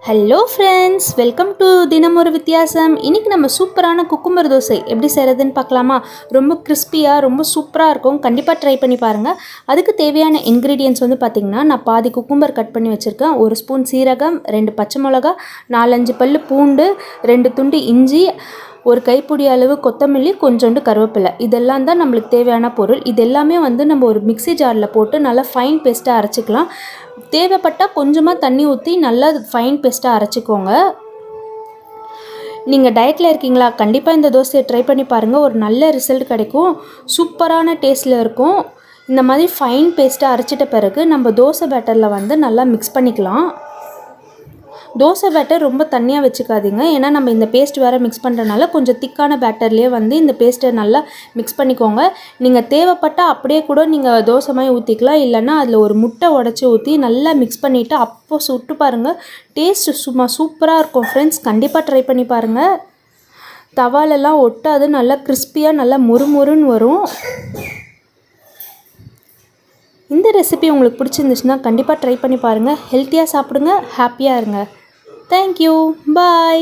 Hello friends, welcome to தினம் ஒரு வித்தியாசம். இன்றைக்கி நம்ம சூப்பரான குக்கும்பர் தோசை எப்படி செய்கிறதுன்னு பார்க்கலாமா? ரொம்ப கிறிஸ்பியாக ரொம்ப சூப்பராக இருக்கும். கண்டிப்பாக ட்ரை பண்ணி பாருங்கள். அதுக்கு தேவையான இன்க்ரீடியன்ட்ஸ் பார்த்திங்கன்னா, நான் பாதி குக்கும்பர் கட் பண்ணி வச்சுருக்கேன். 1 ஸ்பூன் சீரகம், 2 பச்சை மிளகா, 4-5 பல் பூண்டு, 2 துண்டு இஞ்சி, ஒரு கைப்பிடி அளவு கொத்தமல்லி, கொஞ்சோண்டு கருவேப்பிலை. இதெல்லாம் தான் நம்மளுக்கு தேவையான பொருள். இது எல்லாமே நம்ம ஒரு மிக்ஸி ஜாரில் போட்டு நல்லா ஃபைன் பேஸ்ட்டாக அரைச்சிக்கலாம். தேவைப்பட்டால் கொஞ்சமாக தண்ணி ஊற்றி நல்லா ஃபைன் பேஸ்ட்டாக அரைச்சிக்கோங்க. நீங்கள் டயட்டில் இருக்கீங்களா? கண்டிப்பாக இந்த தோசையை ட்ரை பண்ணி பாருங்கள். ஒரு நல்ல ரிசல்ட் கிடைக்கும். சூப்பரான டேஸ்ட்டில் இருக்கும். இந்த மாதிரி ஃபைன் பேஸ்ட்டாக அரைச்சிட்ட பிறகு நம்ம தோசை பேட்டரில் நல்லா மிக்ஸ் பண்ணிக்கலாம். தோசை பேட்டர் ரொம்ப தண்ணியாக வச்சுக்காதீங்க. ஏன்னா நம்ம இந்த பேஸ்ட் வேறு மிக்ஸ் பண்ணுறதுனால கொஞ்சம் திக்கான பேட்டர்லேயே இந்த பேஸ்ட்டை நல்லா மிக்ஸ் பண்ணிக்கோங்க. நீங்கள் தேவைப்பட்டால் அப்படியே கூட நீங்கள் தோசை மாதிரி ஊற்றிக்கலாம். இல்லைன்னா அதில் ஒரு முட்டை உடச்சி ஊற்றி நல்லா மிக்ஸ் பண்ணிவிட்டு அப்போ சுட்டு பாருங்கள். டேஸ்ட்டு சும்மா சூப்பராக இருக்கும் ஃப்ரெண்ட்ஸ். கண்டிப்பாக ட்ரை பண்ணி பாருங்கள். தவாலெல்லாம் ஒட்டாது, நல்லா கிறிஸ்பியாக நல்லா முறுமுறுன்னு வரும். இந்த ரெசிபி உங்களுக்கு பிடிச்சிருந்துச்சுன்னா கண்டிப்பாக ட்ரை பண்ணி பாருங்கள். ஹெல்த்தியாக சாப்பிடுங்க, ஹாப்பியாக இருங்க. Thank you. Bye.